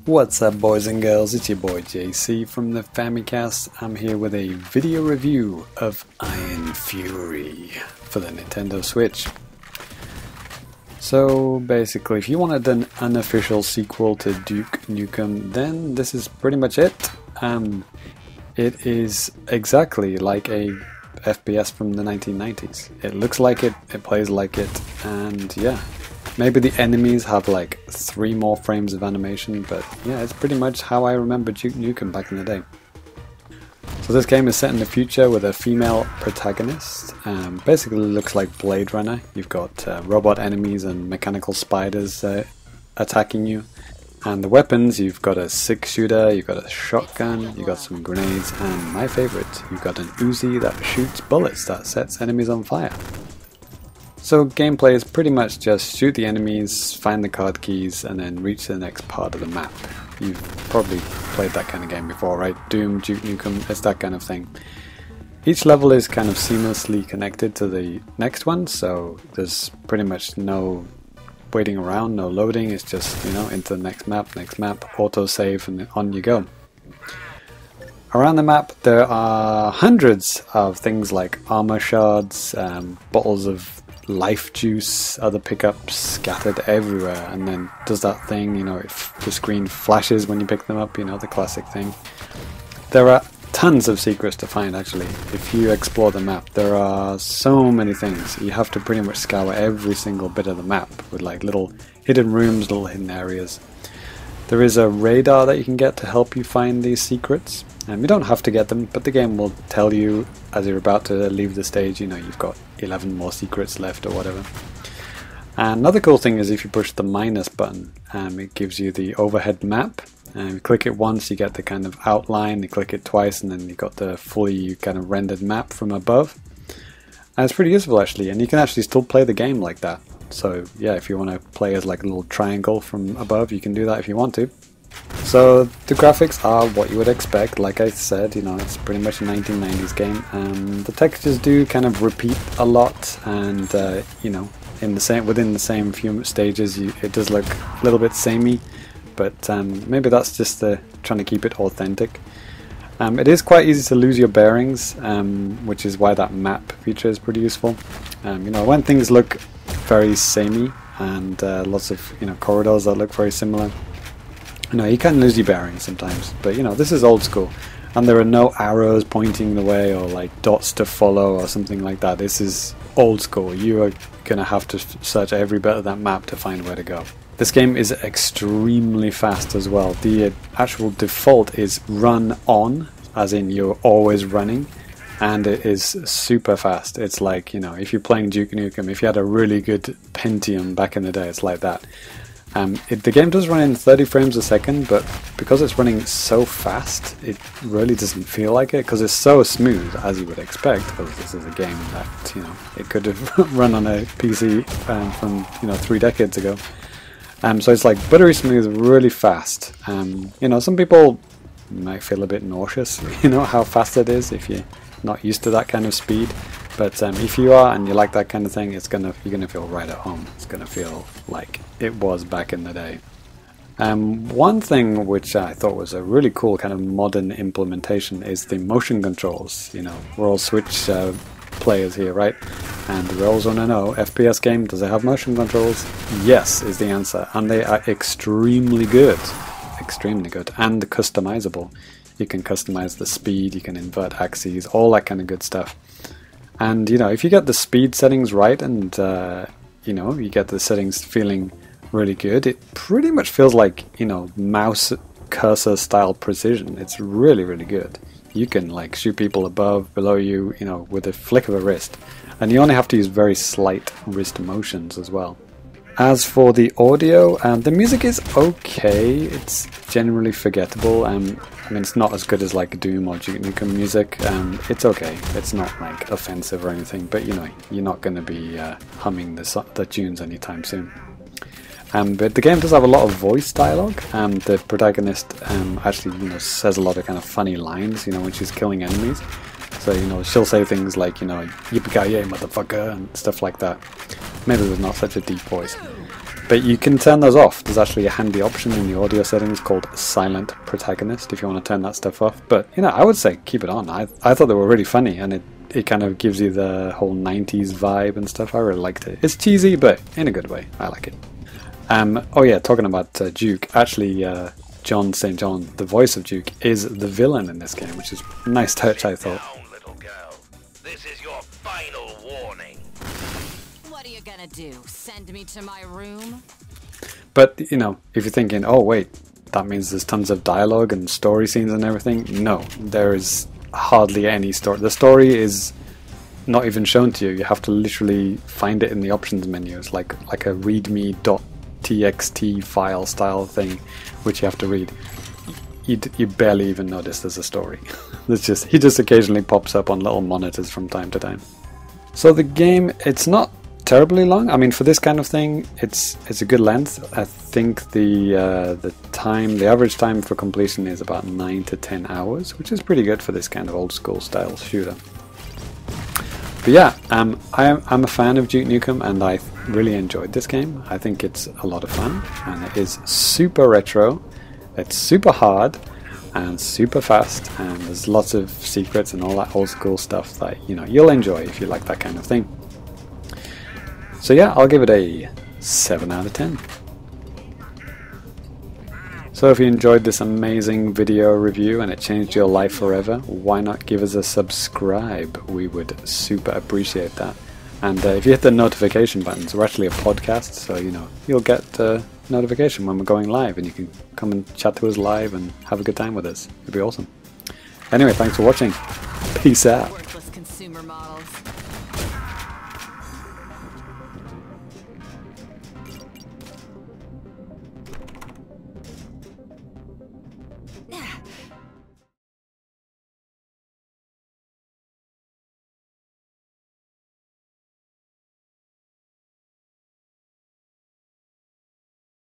What's up, boys and girls? It's your boy JC from the Famicast. I'm here with a video review of Iron Fury for the Nintendo Switch. So basically, if you wanted an unofficial sequel to Duke Nukem, then this is pretty much it. It is exactly like a FPS from the 1990s. It looks like it plays like it, and yeah. Maybe the enemies have like 3 more frames of animation, but yeah, it's pretty much how I remember Duke Nukem back in the day. So this game is set in the future with a female protagonist. Basically looks like Blade Runner. You've got robot enemies and mechanical spiders attacking you. And the weapons, you've got a 6-shooter, you've got a shotgun, you've got some grenades, and my favorite, you've got an Uzi that shoots bullets that sets enemies on fire. So gameplay is pretty much just shoot the enemies, find the card keys, and then reach the next part of the map. You've probably played that kind of game before, right? Doom, Duke Nukem, it's that kind of thing. Each level is kind of seamlessly connected to the next one, so there's pretty much no waiting around, no loading. It's just, you know, into the next map, autosave, and on you go. Around the map there are hundreds of things like armor shards, bottles of life juice, other pickups scattered everywhere, and then does that thing, you know, the screen flashes when you pick them up, you know, the classic thing. There are tons of secrets to find actually. If you explore the map, there are so many things. You have to pretty much scour every single bit of the map with like little hidden rooms, little hidden areas. There is a radar that you can get to help you find these secrets. You don't have to get them, but the game will tell you as you're about to leave the stage, you know, you've got 11 more secrets left or whatever. And another cool thing is if you push the minus button, it gives you the overhead map. You click it once, you get the kind of outline, you click it twice, and then you got the fully kind of rendered map from above. And it's pretty useful actually, and you can actually still play the game like that. So yeah, if you want to play as like a little triangle from above, you can do that if you want to. So the graphics are what you would expect. Like I said, you know, it's pretty much a 1990s game. The textures do kind of repeat a lot, and you know, within the same few stages, it does look a little bit samey. But maybe that's just trying to keep it authentic. It is quite easy to lose your bearings, which is why that map feature is pretty useful. You know, when things look very samey and lots of, you know, corridors that look very similar, you know, you can lose your bearings sometimes, but you know, this is old school, and there are no arrows pointing the way or like dots to follow or something like that. This is old school. You are gonna have to search every bit of that map to find where to go. This game is extremely fast as well. The actual default is run on, as in you're always running, and it is super fast. It's like, you know, if you're playing Duke Nukem, if you had a really good Pentium back in the day, it's like that. The game does run in 30 frames a second, but because it's running so fast, it really doesn't feel like it, because it's so smooth, as you would expect, because this is a game that, you know, it could have run on a PC from, you know, 3 decades ago. So it's like buttery smooth, really fast. You know, some people might feel a bit nauseous, you know, how fast it is if you're not used to that kind of speed. But if you are and you like that kind of thing, you're gonna feel right at home. It's gonna feel like it was back in the day. One thing which I thought was a really cool kind of modern implementation is the motion controls. You know, we're all Switch players here, right? And we always want to know, FPS game, does it have motion controls? Yes, is the answer, and they are extremely good, and customizable. You can customize the speed, you can invert axes, all that kind of good stuff. And you know, if you get the speed settings right, and you know, you get the settings feeling really good, it pretty much feels like, you know, mouse cursor style precision. It's really, really good. You can like shoot people above, below you, you know, with a flick of a wrist, and you only have to use very slight wrist motions as well. As for the audio, the music is okay. It's generally forgettable. I mean, it's not as good as like Doom or Duke Nukem music. It's okay. It's not like offensive or anything, but you know, you're not going to be humming the tunes anytime soon. But the game does have a lot of voice dialogue. The protagonist actually, you know, says a lot of kind of funny lines, you know, when she's killing enemies. So, you know, she'll say things like, you know, yippee-ki-yay, motherfucker, and stuff like that. Maybe there's not such a deep voice. But you can turn those off. There's actually a handy option in the audio settings called Silent Protagonist if you want to turn that stuff off. But, you know, I would say keep it on. I thought they were really funny, and it kind of gives you the whole 90s vibe and stuff. I really liked it. It's cheesy, but in a good way. I like it. Oh yeah, talking about Duke, actually John St. John, the voice of Duke, is the villain in this game, which is a nice touch, I thought. Little girl. This is your final warning. What are you gonna do? Send me to my room? But, you know, if you're thinking, oh wait, that means there's tons of dialogue and story scenes and everything, no, there is hardly any story. The story is not even shown to you. You have to literally find it in the options menu. It's like a readme.txt file style thing, which you have to read. You barely even notice there's a story. He just occasionally pops up on little monitors from time to time. So the game, it's not terribly long. I mean, for this kind of thing, it's a good length. I think the average time for completion is about 9 to 10 hours, which is pretty good for this kind of old school style shooter. But yeah, I'm a fan of Duke Nukem, and I really enjoyed this game. I think it's a lot of fun, and it is super retro. It's super hard and super fast, and there's lots of secrets and all that old school stuff that, you know, you'll enjoy if you like that kind of thing. So yeah, I'll give it a 7 out of 10. So if you enjoyed this amazing video review and it changed your life forever, why not give us a subscribe? We would super appreciate that. And if you hit the notification buttons, we're actually a podcast, so you know, you'll get a notification when we're going live, and you can come and chat to us live and have a good time with us. It'd be awesome. Anyway, thanks for watching. Peace out. Worthless consumer models.